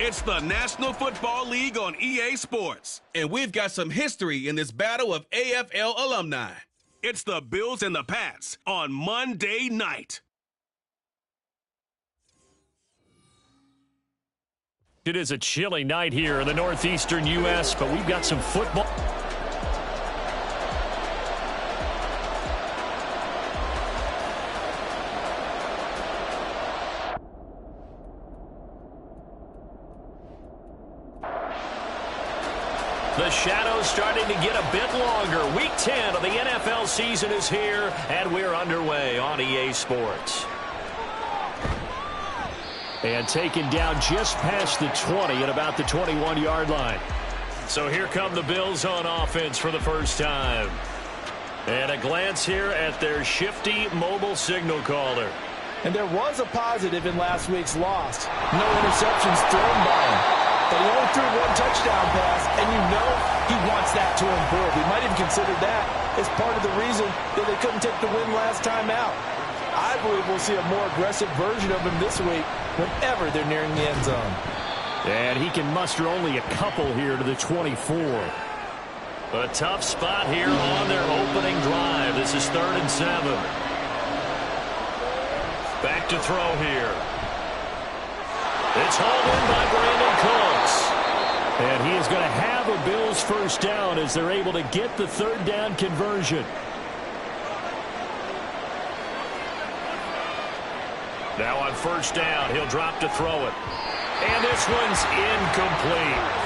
It's the National Football League on EA Sports, and we've got some history in this battle of AFL alumni. It's the Bills and the Pats on Monday night. It is a chilly night here in the northeastern U.S., but we've got some football. The shadow's starting to get a bit longer. Week 10 of the NFL season is here, and we're underway on EA Sports. And taken down just past the 20 at about the 21-yard line. So here come the Bills on offense for the first time. And a glance here at their shifty mobile signal caller. And there was a positive in last week's loss. No interceptions thrown by him. But he only threw one touchdown pass, and you know he wants that to improve. We might even consider that as part of the reason that they couldn't take the win last time out. I believe we'll see a more aggressive version of him this week whenever they're nearing the end zone. And he can muster only a couple here to the 24. A tough spot here on their opening drive. This is 3rd and 7. Back to throw here. It's hauled in by Brandon Cooks. And he is going to have a Bills first down as they're able to get the 3rd down conversion. Now on 1st down, he'll drop to throw it. And this one's incomplete.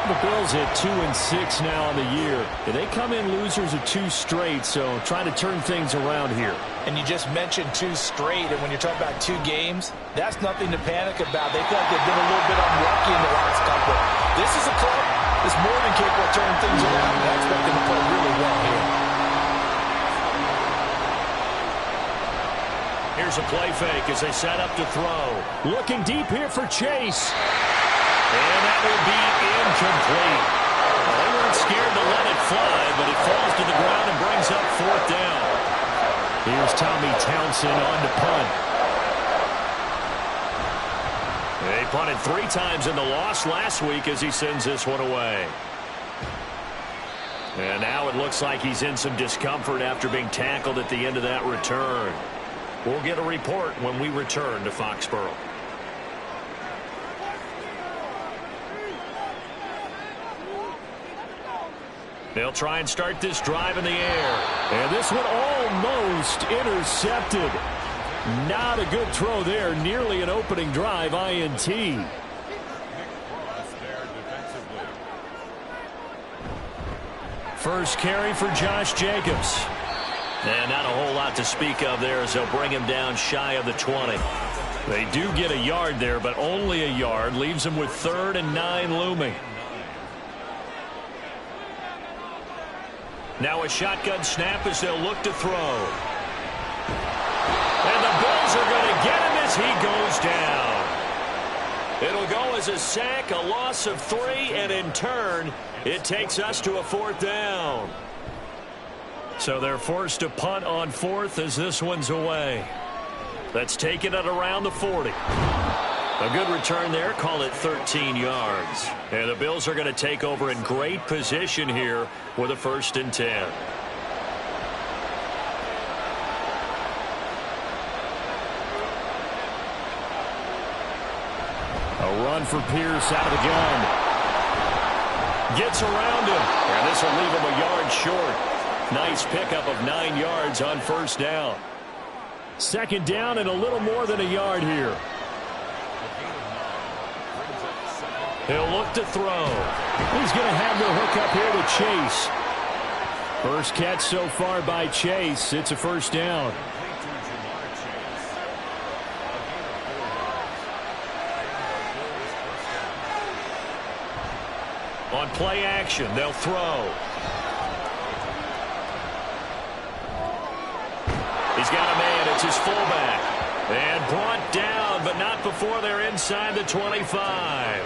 The Bills at 2-6 now on the year. They come in losers of 2 straight, so trying to turn things around here. And you just mentioned 2 straight, and when you're talking about 2 games, that's nothing to panic about. They feel like they've been a little bit unlucky in the last couple. This is a club that's more than capable of turning things around, and I expect them to play really well here. Here's a play fake as they set up to throw. Looking deep here for Chase. And that will be incomplete. Well, they weren't scared to let it fly, but it falls to the ground and brings up 4th down. Here's Tommy Townsend on to punt. They punted 3 times in the loss last week as he sends this one away. And now it looks like he's in some discomfort after being tackled at the end of that return. We'll get a report when we return to Foxborough. They'll try and start this drive in the air. And this one almost intercepted. Not a good throw there. Nearly an opening drive INT. First carry for Josh Jacobs. And not a whole lot to speak of there as they'll bring him down shy of the 20. They do get a yard there, but only a yard. Leaves them with 3rd and 9 looming. Now a shotgun snap as they'll look to throw. And the Bills are going to get him as he goes down. It'll go as a sack, a loss of 3, and in turn, it takes us to a 4th down. So they're forced to punt on 4th as this one's away. That's taken it around the 40. A good return there, call it 13 yards. And the Bills are going to take over in great position here with a 1st and 10. A run for Pierce out of the gun. Gets around him. And this will leave him a yard short. Nice pickup of 9 yards on 1st down. 2nd down and a little more than a yard here. He'll look to throw. He's going to have the hook up here to Chase. First catch so far by Chase. It's a 1st down. On play action, they'll throw. He's got a man. It's his fullback. And brought down, but not before they're inside the 25.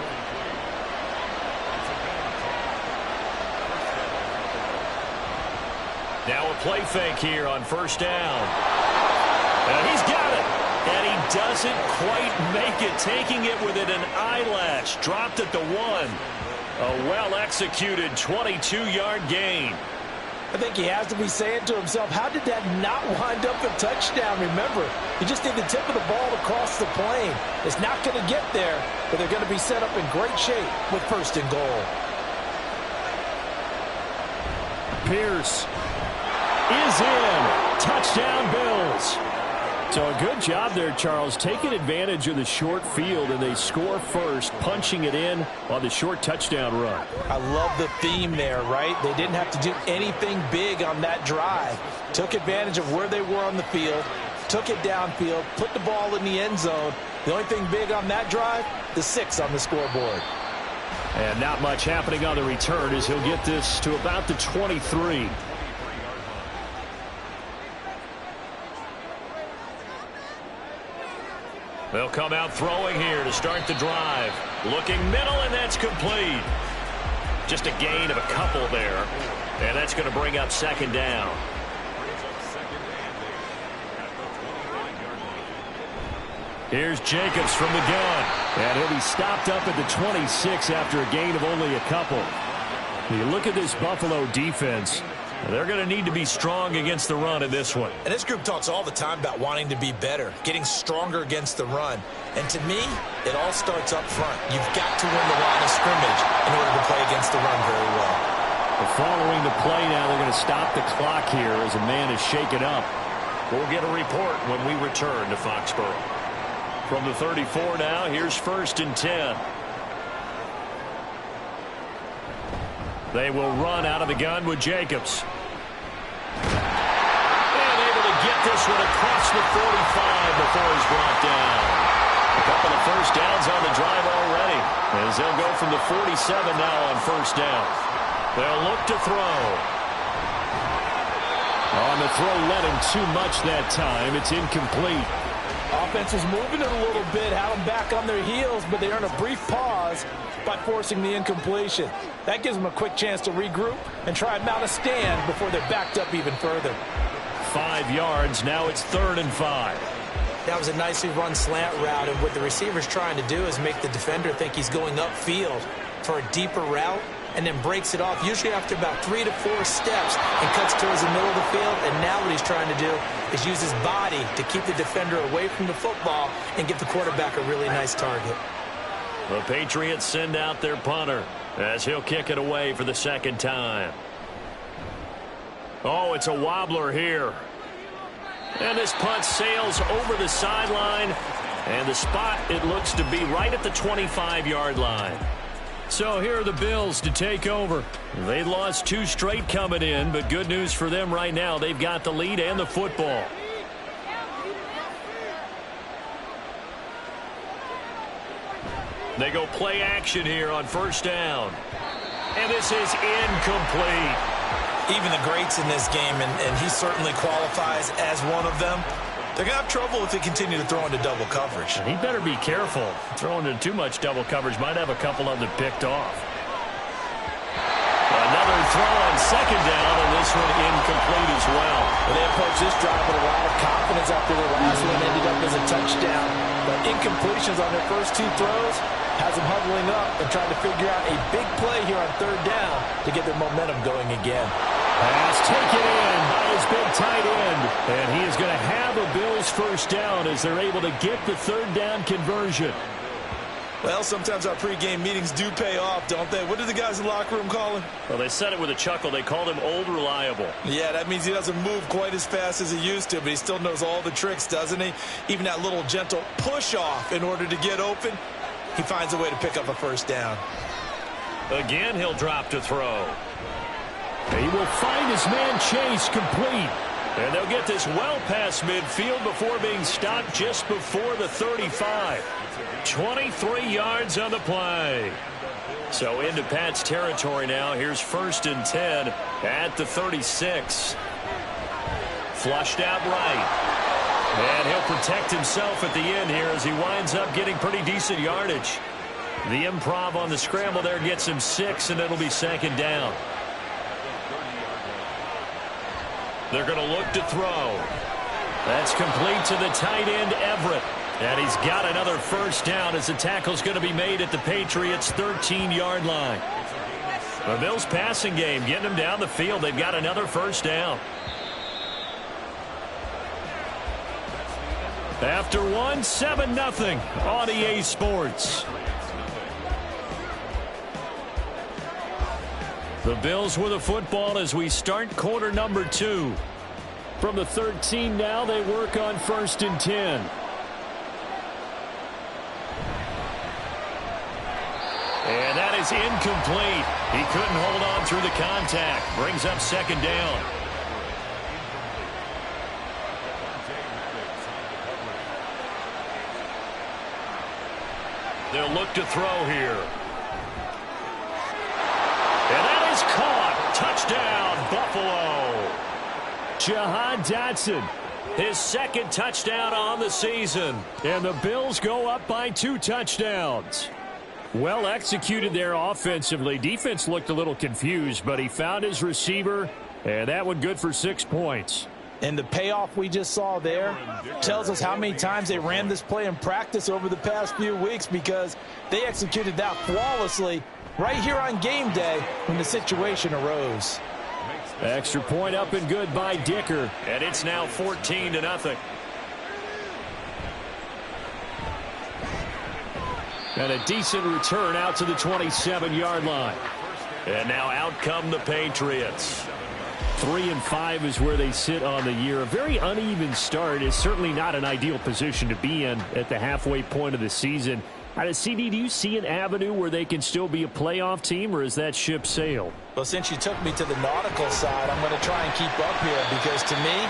Now a play fake here on 1st down. And he's got it. And he doesn't quite make it, taking it within an eyelash. Dropped at the 1. A well-executed 22-yard gain. I think he has to be saying to himself, how did that not wind up a touchdown? Remember, you just need the tip of the ball to cross the plane. It's not going to get there, but they're going to be set up in great shape with 1st and goal. Pierce is in. Touchdown, Bills. So a good job there, Charles, taking advantage of the short field, and they score first, punching it in on the short touchdown run. I love the theme there, right? They didn't have to do anything big on that drive. Took advantage of where they were on the field, took it downfield, put the ball in the end zone. The only thing big on that drive, the 6 on the scoreboard. And not much happening on the return as he'll get this to about the 23. They'll come out throwing here to start the drive. Looking middle, and that's complete. Just a gain of a couple there. And that's going to bring up 2nd down. Here's Jacobs from the gun. And he'll be stopped up at the 26 after a gain of only a couple. You look at this Buffalo defense. They're going to need to be strong against the run in this one. And this group talks all the time about wanting to be better, getting stronger against the run. And to me, it all starts up front. You've got to win the line of scrimmage in order to play against the run very well. Following the play now, they're going to stop the clock here as a man is shaken up. We'll get a report when we return to Foxborough. From the 34 now, here's 1st and 10. They will run out of the gun with Jacobs. And able to get this one across the 45 before he's brought down. A couple of 1st downs on the drive already, as they'll go from the 47 now on 1st down. They'll look to throw. On the throw, let him too much that time. It's incomplete. Offense is moving it a little bit, had them back on their heels, but they earn a brief pause by forcing the incompletion. That gives them a quick chance to regroup and try and mount a stand before they're backed up even further. 5 yards, now it's 3rd and 5. That was a nicely run slant route, and what the receiver's trying to do is make the defender think he's going upfield for a deeper route, and then breaks it off, usually after about 3 to 4 steps, and cuts towards the middle of the field. And now what he's trying to do is use his body to keep the defender away from the football and give the quarterback a really nice target. The Patriots send out their punter as he'll kick it away for the 2nd time. Oh, it's a wobbler here. And this punt sails over the sideline, and the spot, it looks to be right at the 25-yard line. So here are the Bills to take over. They lost 2 straight coming in, but good news for them right now. They've got the lead and the football. They go play action here on 1st down. And this is incomplete. Even the greats in this game, and he certainly qualifies as one of them, they're going to have trouble if they continue to throw into double coverage. And he better be careful. Throwing into too much double coverage might have a couple of them picked off. Another throw on 2nd down, and this one incomplete as well. And they approached this drive with a lot of confidence after the last one ended up as a touchdown. But incompletions on their first 2 throws has them huddling up and trying to figure out a big play here on 3rd down to get their momentum going again. Pass taken in by his big tight end. And he is going to have a Bills 1st down as they're able to get the 3rd down conversion. Well, sometimes our pregame meetings do pay off, don't they? What do the guys in the locker room call him? Well, they said it with a chuckle. They called him Old Reliable. Yeah, that means he doesn't move quite as fast as he used to, but he still knows all the tricks, doesn't he? Even that little gentle push-off in order to get open, he finds a way to pick up a 1st down. Again, he'll drop to throw. He will find his man Chase complete. And they'll get this well past midfield before being stopped just before the 35. 23 yards on the play. So into Pat's territory now. Here's 1st and 10 at the 36. Flushed out right. And he'll protect himself at the end here as he winds up getting pretty decent yardage. The improv on the scramble there gets him 6, and it'll be 2nd down. They're going to look to throw. That's complete to the tight end, Everett. And he's got another first down as the tackle's going to be made at the Patriots' 13-yard line. The Bills passing game getting them down the field. They've got another first down. After one, 7-0 on EA Sports. The Bills with the football as we start quarter number 2. From the 13 now, they work on 1st and 10. And that is incomplete. He couldn't hold on through the contact. Brings up 2nd down. They'll look to throw here. And that is caught. Touchdown, Buffalo. Jahan Dotson, his 2nd touchdown on the season. And the Bills go up by 2 touchdowns. Well executed there offensively. Defense looked a little confused, but he found his receiver, and that one good for 6 points. And the payoff we just saw there tells us how many times they ran this play in practice over the past few weeks, because they executed that flawlessly right here on game day when the situation arose. Extra point up and good by Dicker, and it's now 14-0. And a decent return out to the 27-yard line. And now out come the Patriots. 3-5 is where they sit on the year. A very uneven start is certainly not an ideal position to be in at the halfway point of the season. CD, do you see an avenue where they can still be a playoff team, or is that ship sailed? Well, since you took me to the nautical side, I'm going to try and keep up here, because to me,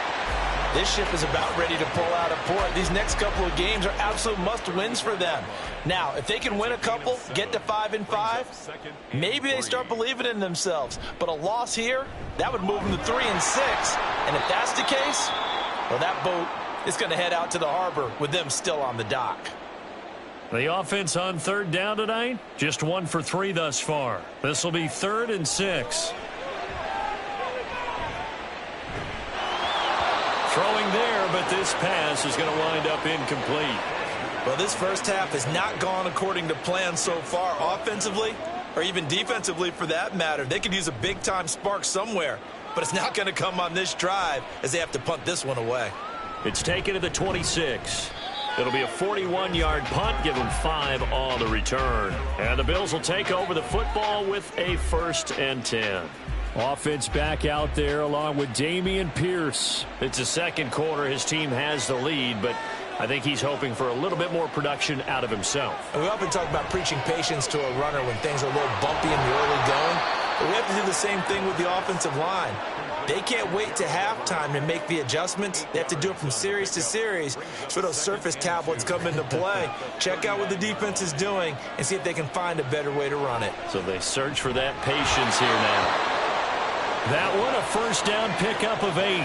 this ship is about ready to pull out of port. These next couple of games are absolute must-wins for them. Now, if they can win a couple, get to 5-5, maybe they start believing in themselves. But a loss here, that would move them to 3-6. And if that's the case, well, that boat is going to head out to the harbor with them still on the dock. The offense on 3rd down tonight, just 1 for 3 thus far. This will be 3rd and 6. Throwing there, but this pass is going to wind up incomplete. Well, this first half has not gone according to plan so far, offensively or even defensively for that matter. They could use a big-time spark somewhere, but it's not going to come on this drive as they have to punt this one away. It's taken to the 26. It'll be a 41-yard punt, give them 5 on the return. And the Bills will take over the football with a 1st and 10. Offense back out there along with Damian Pierce. It's the 2nd quarter. His team has the lead, but I think he's hoping for a little bit more production out of himself. And we often talk about preaching patience to a runner when things are a little bumpy in the early going, but we have to do the same thing with the offensive line. They can't wait to halftime to make the adjustments. They have to do it from series to series. So those surface tablets come into play. Check out what the defense is doing and see if they can find a better way to run it. So they search for that patience here now. That one, a 1st down pickup of 8.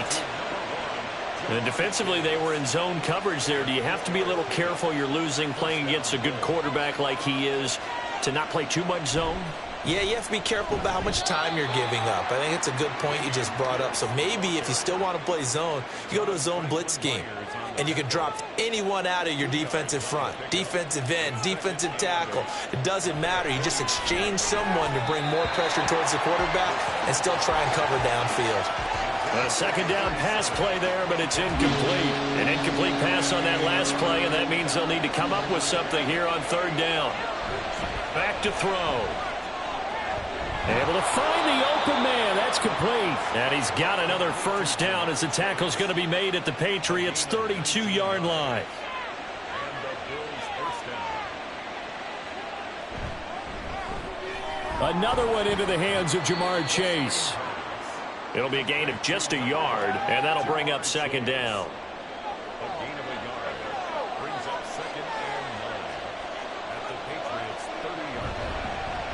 And defensively, they were in zone coverage there. Do you have to be a little careful? You're losing playing against a good quarterback like he is to not play too much zone? Yeah, you have to be careful about how much time you're giving up. I think it's a good point you just brought up. So maybe if you still want to play zone, you go to a zone blitz scheme. And you can drop anyone out of your defensive front. Defensive end, defensive tackle. It doesn't matter. You just exchange someone to bring more pressure towards the quarterback and still try and cover downfield. A 2nd down pass play there, but it's incomplete. An incomplete pass on that last play, and that means they'll need to come up with something here on 3rd down. Back to throw. Able to find the open man. That's complete. And he's got another 1st down as the tackle's going to be made at the Patriots' 32-yard line. Another one into the hands of Jamar Chase. It'll be a gain of just a yard, and that'll bring up 2nd down.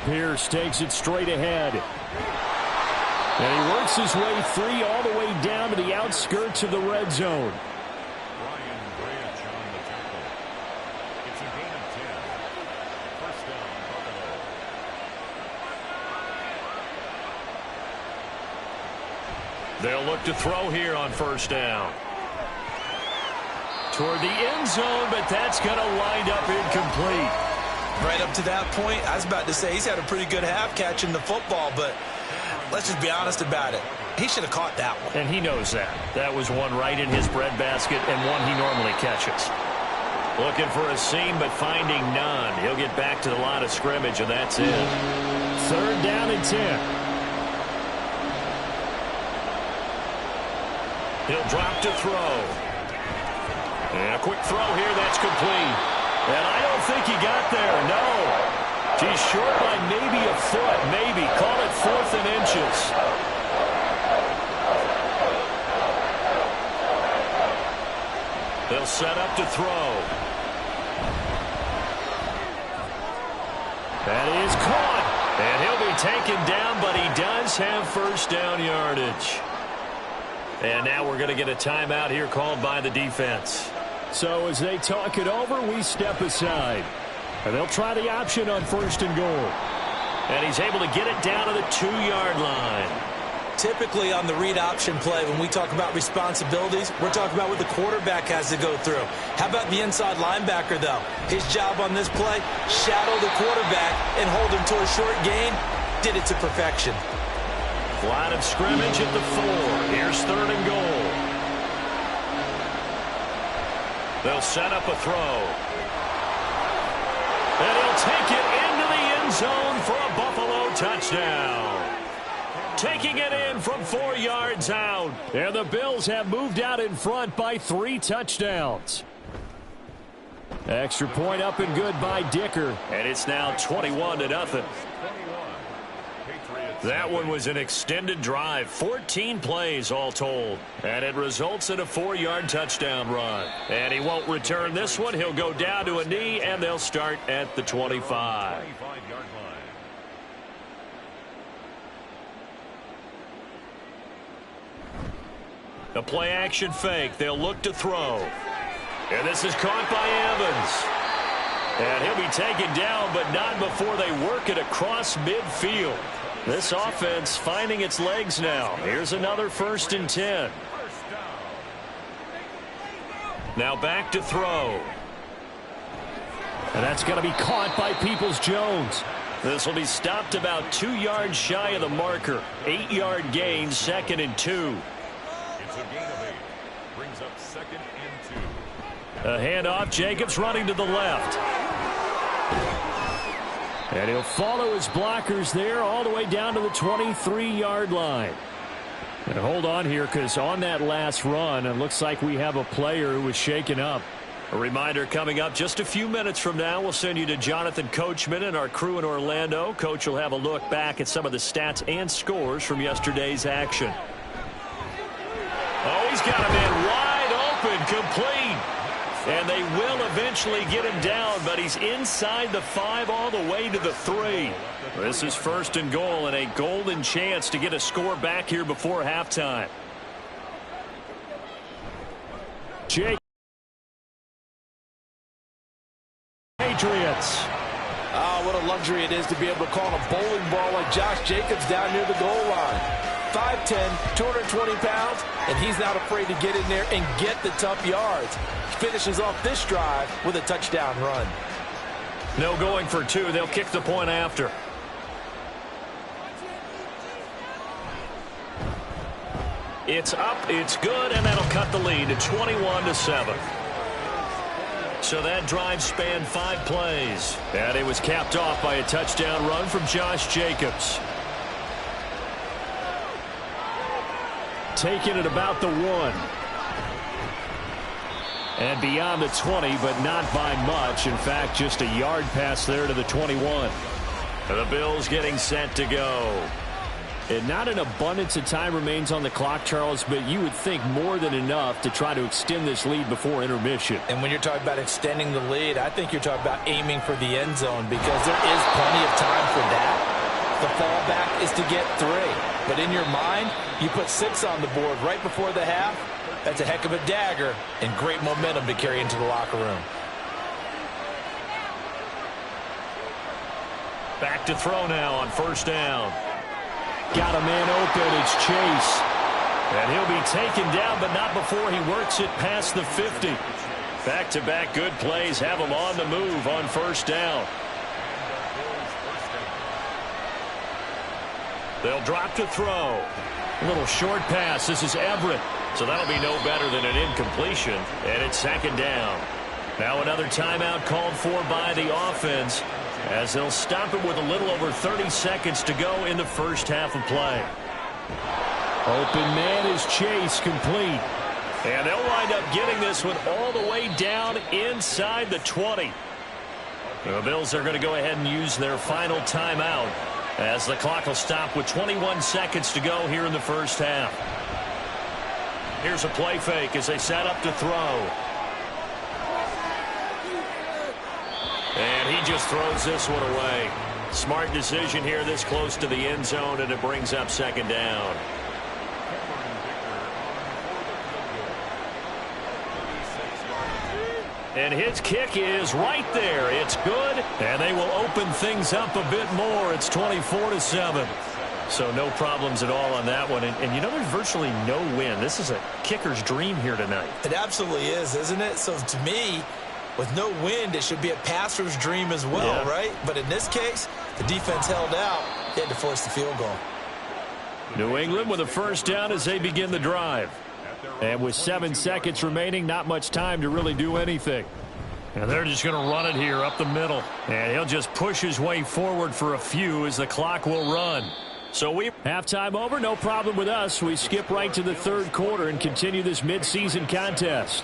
Pierce takes it straight ahead. And he works his way free all the way down to the outskirts of the red zone. They'll look to throw here on 1st down. toward the end zone, but that's going to wind up incomplete. Right up to that point, I was about to say he's had a pretty good half catching the football, but let's just be honest about it. He should have caught that one. And he knows that. That was one right in his breadbasket and one he normally catches. Looking for a seam, but finding none. He'll get back to the line of scrimmage, and that's it. 3rd down and 10. He'll drop to throw. And a quick throw here, that's complete. And I don't think he got there, no. He's short by maybe a foot, maybe. Call it 4th and inches. They'll set up to throw. That is caught. And he'll be taken down, but he does have 1st down yardage. And now we're going to get a timeout here called by the defense. So as they talk it over, we step aside. And they'll try the option on 1st and goal. And he's able to get it down to the 2-yard line. Typically on the read option play, when we talk about responsibilities, we're talking about what the quarterback has to go through. How about the inside linebacker, though? His job on this play, shadow the quarterback and hold him to a short gain. Did it to perfection. Line of scrimmage at the 4. Here's 3rd and goal. They'll set up a throw. And he'll take it into the end zone for a Buffalo touchdown. Taking it in from 4 yards out. And the Bills have moved out in front by 3 touchdowns. Extra point up and good by Dicker. And it's now 21-0. That one was an extended drive, 14 plays all told. And it results in a 4-yard touchdown run. And he won't return this one. He'll go down to a knee, and they'll start at the 25. A play-action fake. They'll look to throw. And this is caught by Evans. And he'll be taken down, but not before they work it across midfield. This offense finding its legs now. Here's another 1st and 10. Now back to throw. And that's going to be caught by Peoples-Jones. This will be stopped about 2 yards shy of the marker. 8-yard gain, 2nd and 2. It's a gain of 8. Brings up 2nd and 2. A handoff. Jacobs running to the left. And he'll follow his blockers there all the way down to the 23-yard line. And hold on here, because on that last run, it looks like we have a player who was shaken up. A reminder coming up just a few minutes from now. We'll send you to Jonathan Coachman and our crew in Orlando. Coach will have a look back at some of the stats and scores from yesterday's action. Oh, he's got a man wide open, complete. And they will eventually get him down, but he's inside the 5 all the way to the 3. This is 1st and goal and a golden chance to get a score back here before halftime. Jake. Patriots. What a luxury it is to be able to call a bowling ball like Josh Jacobs down near the goal line. 5'10", 220 pounds, and he's not afraid to get in there and get the tough yards. Finishes off this drive with a touchdown run. No going for 2. They'll kick the point after. It's up, it's good, and that'll cut the lead to 21-7. So that drive spanned 5 plays. And it was capped off by a touchdown run from Josh Jacobs. Taking it about the 1. And beyond the 20, but not by much. In fact, just a yard pass there to the 21. The Bills getting set to go. And not an abundance of time remains on the clock, Charles, but you would think more than enough to try to extend this lead before intermission. And when you're talking about extending the lead, I think you're talking about aiming for the end zone, because there is plenty of time for that. The fallback is to get 3. But in your mind, you put 6 on the board right before the half. That's a heck of a dagger and great momentum to carry into the locker room. Back to throw now on 1st down. Got a man open. It's Chase. And he'll be taken down, but not before he works it past the 50. Back-to-back good plays have them on the move on first down. They'll drop to throw. A little short pass. This is Everett. So that'll be no better than an incompletion. And it's second down. Now another timeout called for by the offense as they'll stop it with a little over 30 seconds to go in the first half of play. Open man is Chase, complete. And they'll wind up getting this one all the way down inside the 20. The Bills are going to go ahead and use their final timeout as the clock will stop with 21 seconds to go here in the first half. Here's a play fake as they set up to throw. And he just throws this one away. Smart decision here this close to the end zone, and it brings up second down. And his kick is right there. It's good, and they will open things up a bit more. It's 24-7. So no problems at all on that one. And you know, there's virtually no win. This is a kicker's dream here tonight. It absolutely is, isn't it? So to me, with no wind, it should be a passer's dream as well, right? But in this case, the defense held out. They had to force the field goal. New England with a first down as they begin the drive. And with 7 seconds remaining, not much time to really do anything. And they're just going to run it here up the middle. And he'll just push his way forward for a few as the clock will run. So halftime over, no problem with us. We skip right to the third quarter and continue this midseason contest.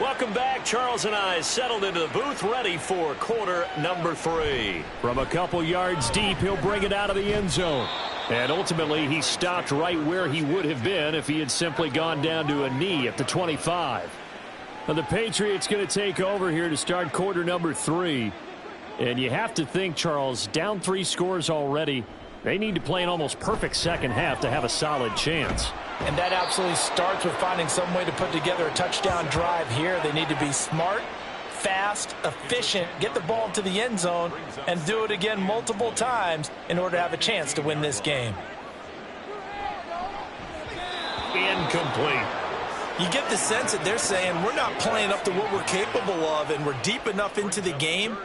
Welcome back. Charles and I settled into the booth, ready for quarter number 3. From a couple yards deep, he'll bring it out of the end zone. And ultimately, he stopped right where he would have been if he had simply gone down to a knee at the 25. Now, the Patriots going to take over here to start quarter number 3. And you have to think, Charles, down 3 scores already. They need to play an almost perfect second half to have a solid chance. And that absolutely starts with finding some way to put together a touchdown drive here. They need to be smart, fast, efficient, get the ball to the end zone, and do it again multiple times in order to have a chance to win this game. Incomplete. You get the sense that they're saying we're not playing up to what we're capable of, and we're deep enough into the game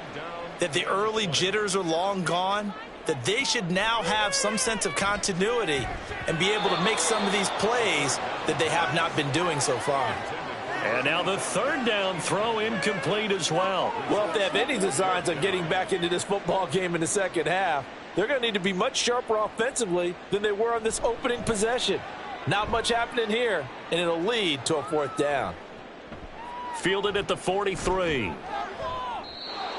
that the early jitters are long gone, that they should now have some sense of continuity and be able to make some of these plays that they have not been doing so far. And now the third down throw incomplete as well. Well, if they have any designs on getting back into this football game in the second half, they're going to need to be much sharper offensively than they were on this opening possession. Not much happening here, and it'll lead to a fourth down. Fielded at the 43.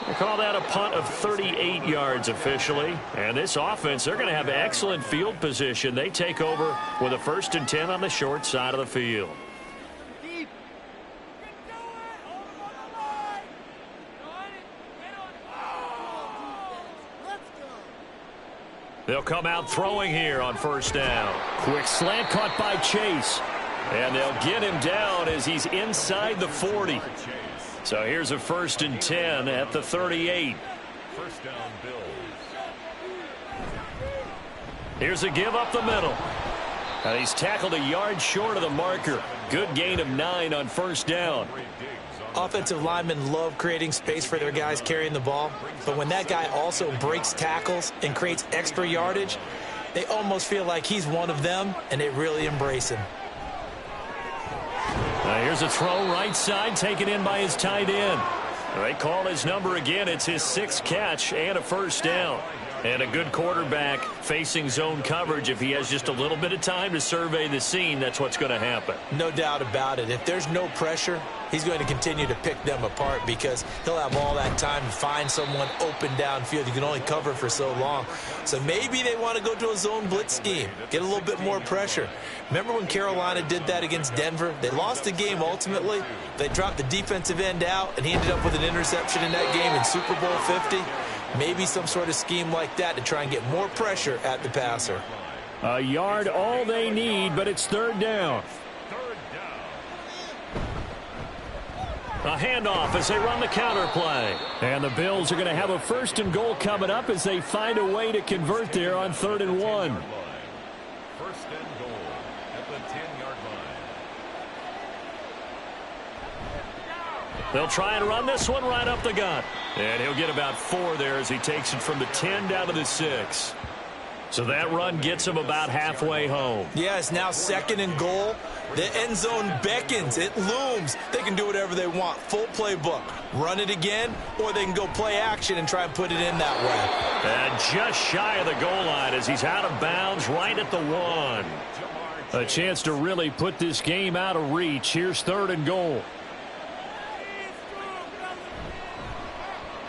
They call that a punt of 38 yards officially. And this offense, they're going to have excellent field position. They take over with a 1st and 10 on the short side of the field. They'll come out throwing here on first down. Quick slant caught by Chase. And they'll get him down as he's inside the 40. So here's a 1st and 10 at the 38. First down, Bills. Here's a give up the middle. And he's tackled a yard short of the marker. Good gain of 9 on first down. Offensive linemen love creating space for their guys carrying the ball, but when that guy also breaks tackles and creates extra yardage, they almost feel like he's one of them, and they really embrace him. Now here's a throw right side, taken in by his tight end. They call his number again. It's his 6th catch and a first down. And a good quarterback facing zone coverage. If he has just a little bit of time to survey the scene, that's what's going to happen. No doubt about it. If there's no pressure, he's going to continue to pick them apart because he'll have all that time to find someone open downfield. You can only cover for so long. So maybe they want to go to a zone blitz scheme, get a little bit more pressure. Remember when Carolina did that against Denver? They lost the game ultimately. They dropped the defensive end out, and he ended up with an interception in that game in Super Bowl 50. Maybe some sort of scheme like that to try and get more pressure at the passer. A yard all they need, but it's third down. A handoff as they run the counter play. And the Bills are going to have a 1st and goal coming up as they find a way to convert there on 3rd and 1. 1st and goal at the 10-yard line. They'll try and run this one right up the gut. And he'll get about 4 there as he takes it from the 10 down to the 6. So that run gets him about halfway home. Yeah, it's now 2nd and goal. The end zone beckons. It looms. They can do whatever they want. Full playbook. Run it again, or they can go play action and try and put it in that way. And just shy of the goal line as he's out of bounds right at the 1. A chance to really put this game out of reach. Here's 3rd and goal.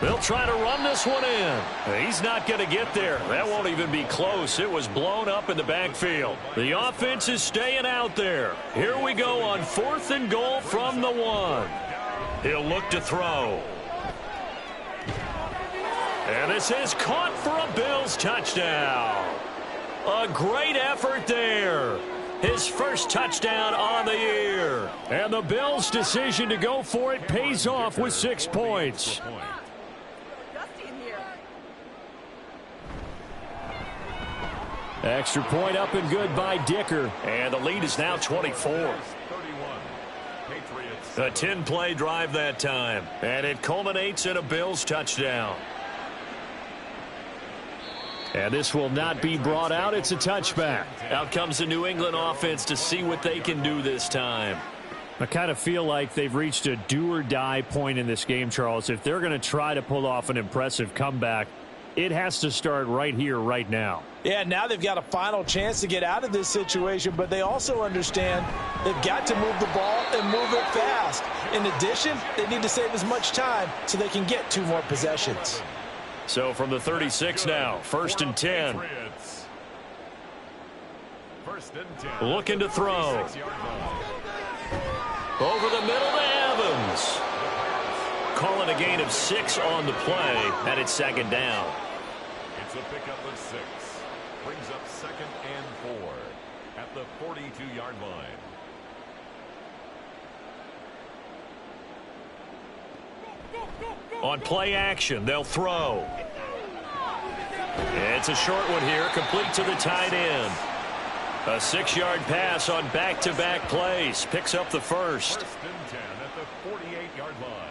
They'll try to run this one in. He's not going to get there. That won't even be close. It was blown up in the backfield. The offense is staying out there. Here we go on 4th and goal from the 1. He'll look to throw. And this is caught for a Bills touchdown. A great effort there. His first touchdown on the year. And the Bills' decision to go for it pays off with 6 points. Extra point up and good by Dicker. And the lead is now 24. A 10-play drive that time. And it culminates in a Bills touchdown. And this will not be brought out. It's a touchback. Out comes the New England offense to see what they can do this time. I kind of feel like they've reached a do-or-die point in this game, Charles. If they're going to try to pull off an impressive comeback, it has to start right here, right now. Yeah, now they've got a final chance to get out of this situation, but they also understand they've got to move the ball and move it fast. In addition, they need to save as much time so they can get 2 more possessions. So from the 36 now, 1st and 10. Looking to throw. Over the middle to Evans. Calling a gain of 6 on the play, and it's 2nd down. It's a pickup of 6. Brings up 2nd and 4 at the 42-yard line. On play action, they'll throw. It's a short one here, complete to the tight end. A 6-yard pass on back-to-back plays. Picks up the first. 1st and 10 at the 48-yard line.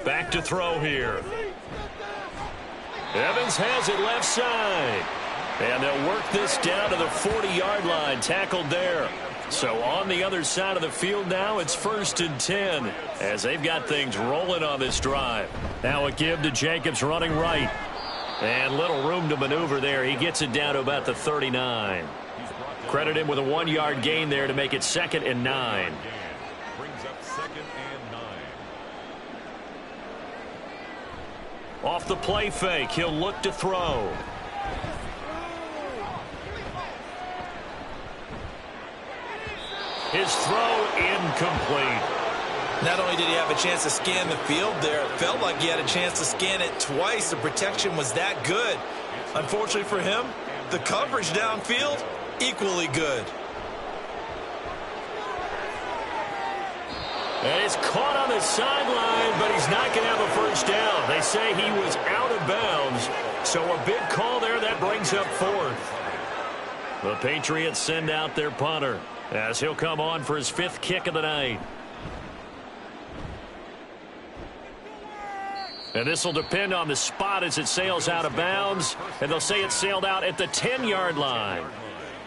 Back to throw here. Evans has it left side. And they'll work this down to the 40-yard line. Tackled there. So on the other side of the field now, it's 1st and 10 as they've got things rolling on this drive. Now a give to Jacobs running right. And little room to maneuver there. He gets it down to about the 39. Credit him with a 1-yard gain there to make it 2nd and 9. Brings up 2nd and 9. Off the play fake, he'll look to throw. His throw incomplete. Not only did he have a chance to scan the field there, it felt like he had a chance to scan it twice. The protection was that good. Unfortunately for him, the coverage downfield, equally good. And it's caught on the sideline, but he's not going to have a first down. They say he was out of bounds, so a big call there that brings up 4th. The Patriots send out their punter as he'll come on for his 5th kick of the night. And this will depend on the spot as it sails out of bounds, and they'll say it sailed out at the 10-yard line.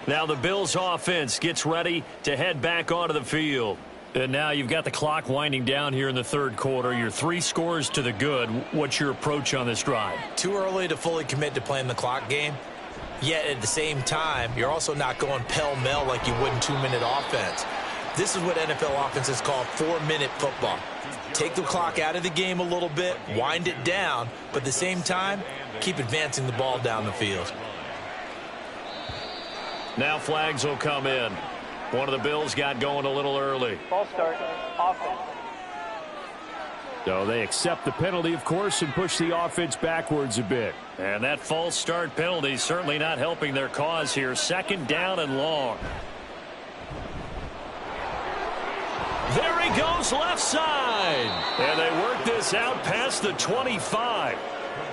Now the Bills offense gets ready to head back onto the field. And now you've got the clock winding down here in the 3rd quarter. You're 3 scores to the good. What's your approach on this drive? Too early to fully commit to playing the clock game. Yet at the same time, you're also not going pell-mell like you would in 2-minute offense. This is what NFL offenses call 4-minute football. Take the clock out of the game a little bit, wind it down, but at the same time, keep advancing the ball down the field. Now flags will come in. One of the Bills got going a little early. False start, offense. So they accept the penalty, of course, and push the offense backwards a bit. And that false start penalty certainly not helping their cause here. 2nd down and long. There he goes left side. And they work this out past the 25.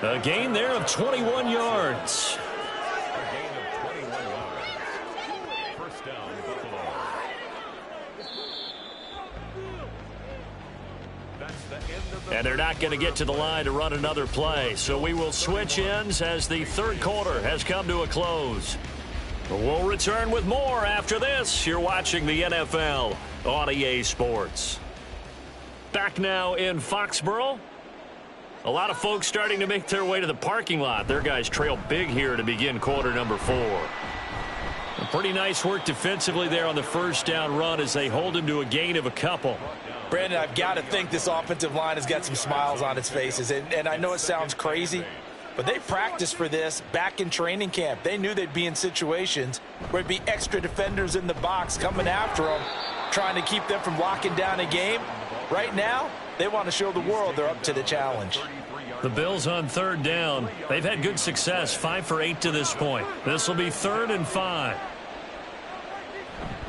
A gain there of 21 yards. A gain of 21 yards. First down. And they're not going to get to the line to run another play. So we will switch ends as the third quarter has come to a close. We'll return with more after this. You're watching the NFL on EA Sports. Back now in Foxborough. A lot of folks starting to make their way to the parking lot. Their guys trail big here to begin quarter number 4. Pretty nice work defensively there on the first down run as they hold him to a gain of a couple. Brandon, I've got to think this offensive line has got some smiles on its faces. And I know it sounds crazy, but they practiced for this back in training camp. They knew they'd be in situations where it'd be extra defenders in the box coming after them, trying to keep them from locking down a game. Right now, they want to show the world they're up to the challenge. The Bills on third down. They've had good success, 5 for 8 to this point. This will be 3rd and 5.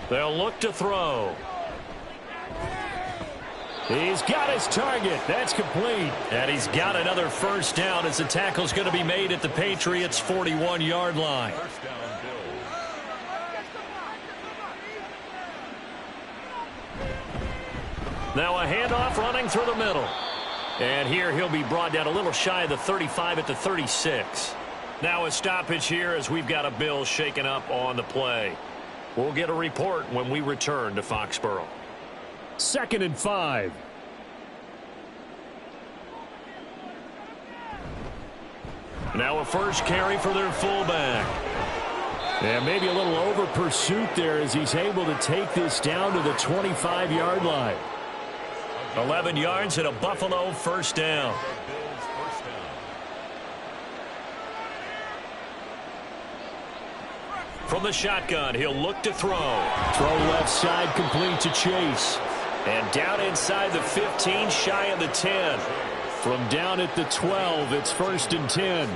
They'll look to throw. He's got his target. That's complete. And he's got another first down as the tackle's going to be made at the Patriots' 41-yard line. Now a handoff running through the middle. And here he'll be brought down a little shy of the 35 at the 36. Now a stoppage here as we've got a Bills shaken up on the play. We'll get a report when we return to Foxborough. 2nd and 5. Now a first carry for their fullback. And maybe a little over pursuit there as he's able to take this down to the 25-yard line. 11 yards and a Buffalo first down. From the shotgun, he'll look to throw. Throw left side, complete to Chase. And down inside the 15, shy of the 10. From down at the 12, it's 1st and 10.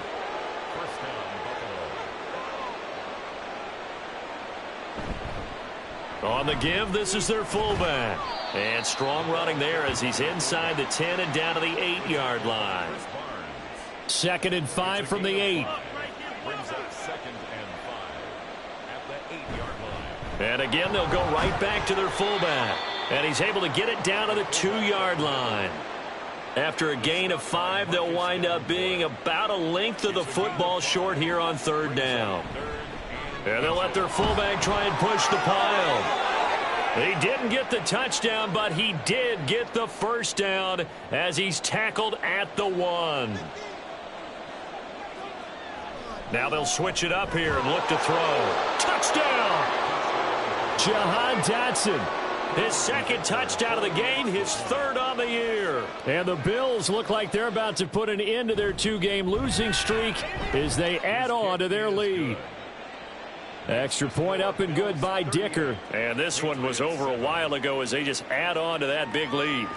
On the give, this is their fullback. And strong running there as he's inside the 10 and down to the 8-yard line. 2nd and 5 from the 8. And again, they'll go right back to their fullback. And he's able to get it down to the 2-yard line. After a gain of 5, they'll wind up being about a length of the football short here on 3rd down. And they'll let their fullback try and push the pile. He didn't get the touchdown, but he did get the first down as he's tackled at the 1. Now they'll switch it up here and look to throw. Touchdown! Jahan Dotson, his 2nd touchdown of the game, his 3rd on the year. And the Bills look like they're about to put an end to their 2-game losing streak as they add on to their lead. Extra point up and good by Dicker. And this one was over a while ago as they just add on to that big lead.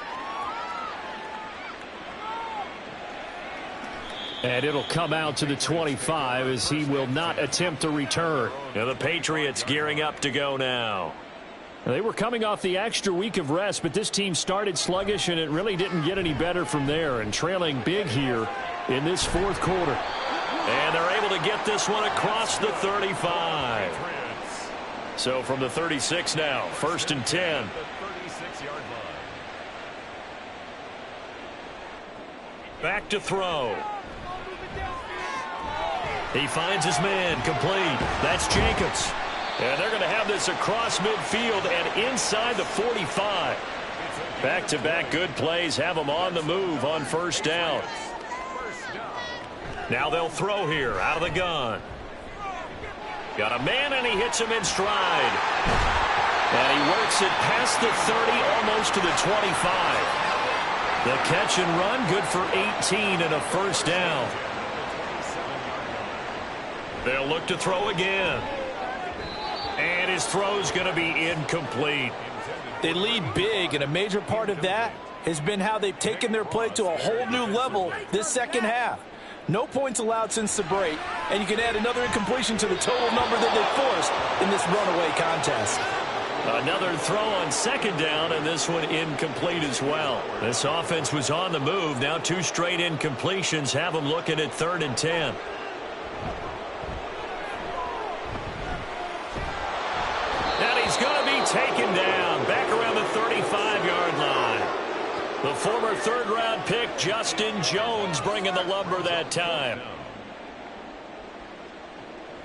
And it'll come out to the 25 as he will not attempt to return. Now the Patriots gearing up to go now. They were coming off the extra week of rest, but this team started sluggish, and it really didn't get any better from there. And trailing big here in this 4th quarter. And they're able to get this one across the 35. So from the 36 now, 1st and 10. Back to throw. He finds his man, complete. That's Jacobs. And they're going to have this across midfield and inside the 45. Back-to-back good plays have them on the move on 1st down. Now they'll throw here out of the gun. Got a man, and he hits him in stride. And he works it past the 30, almost to the 25. The catch and run, good for 18 and a first down. They'll look to throw again. And his throw's going to be incomplete. They lead big, and a major part of that has been how they've taken their play to a whole new level this 2nd half. No points allowed since the break, and you can add another incompletion to the total number that they forced in this runaway contest. Another throw on 2nd down, and this one incomplete as well. This offense was on the move. Now 2 straight incompletions have them looking at 3rd and 10. And he's going to be taken down back around the 35-yard line. The former third-round pick, Justin Jones, bringing the lumber that time.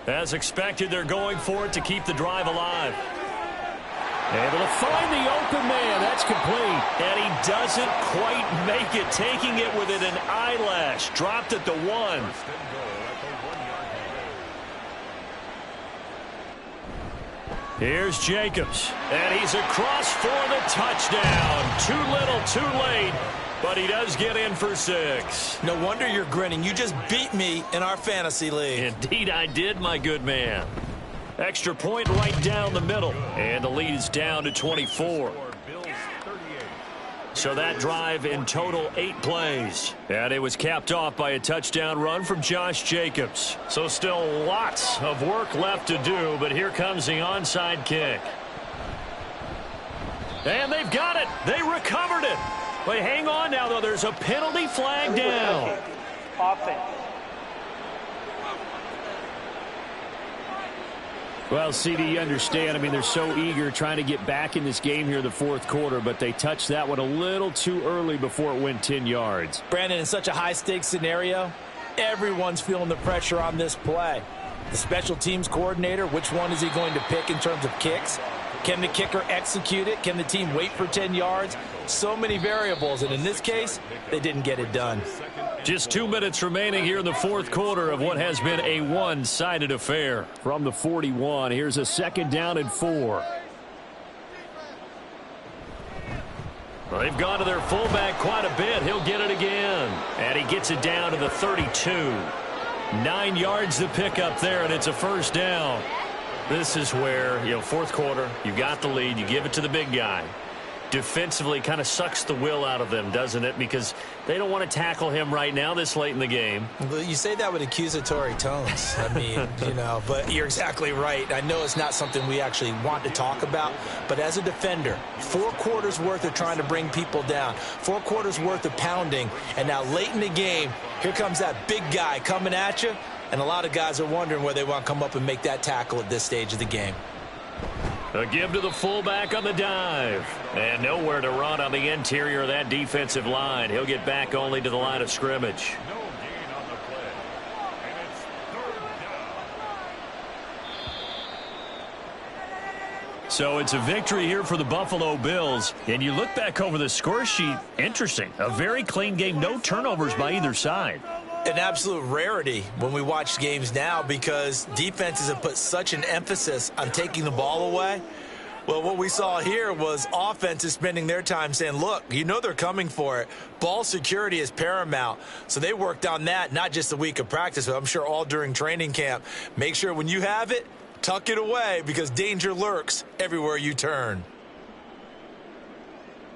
As expected, they're going for it to keep the drive alive. Able to find the open man. That's complete. And he doesn't quite make it, taking it within an eyelash. Dropped at the 1. Here's Jacobs. And he's across for the touchdown. Too little, too late. But he does get in for 6. No wonder you're grinning. You just beat me in our fantasy league. Indeed I did, my good man. Extra point right down the middle. And the lead is down to 24. So that drive in total 8 plays. And it was capped off by a touchdown run from Josh Jacobs. So still lots of work left to do, but here comes the onside kick. And they've got it. They recovered it. But hang on now, though. There's a penalty flag down. Offense. Well, CD, you understand. I mean, they're so eager trying to get back in this game here in the fourth quarter, but they touched that one a little too early before it went 10 yards. Brandon, in such a high-stakes scenario, everyone's feeling the pressure on this play. The special teams coordinator, which one is he going to pick in terms of kicks? Can the kicker execute it? Can the team wait for 10 yards? So many variables, and in this case, they didn't get it done. Just 2 minutes remaining here in the fourth quarter of what has been a one-sided affair. From the 41, here's a 2nd down and 4. Well, they've gone to their fullback quite a bit. He'll get it again. And he gets it down to the 32. 9 yards to pick up there, and it's a first down. This is where, fourth quarter, you got the lead, you give it to the big guy. Defensively kind of sucks the will out of them, doesn't it? Because they don't want to tackle him right now this late in the game. Well, you say that with accusatory tones. I mean, but you're exactly right. I know it's not something we actually want to talk about, but as a defender, 4 quarters worth of trying to bring people down, 4 quarters worth of pounding, and now late in the game, here comes that big guy coming at you, and a lot of guys are wondering where they want to come up and make that tackle at this stage of the game. A give to the fullback on the dive. And nowhere to run on the interior of that defensive line. He'll get back only to the line of scrimmage. No gain on the play. And it's 3rd down. So it's a victory here for the Buffalo Bills. And you look back over the score sheet, interesting. A very clean game, no turnovers by either side. An absolute rarity when we watch games now because defenses have put such an emphasis on taking the ball away. Well, what we saw here was offenses spending their time saying, look, they're coming for it. Ball security is paramount. So they worked on that, not just a week of practice, but I'm sure all during training camp. Make sure when you have it, tuck it away because danger lurks everywhere you turn.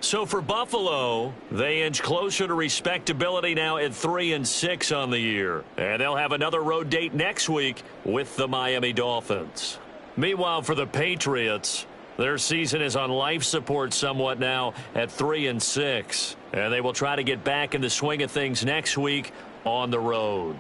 So for Buffalo, they inch closer to respectability now at 3-6 on the year. And they'll have another road date next week with the Miami Dolphins. Meanwhile, for the Patriots, their season is on life support somewhat now at 3-6. And they will try to get back in the swing of things next week on the road.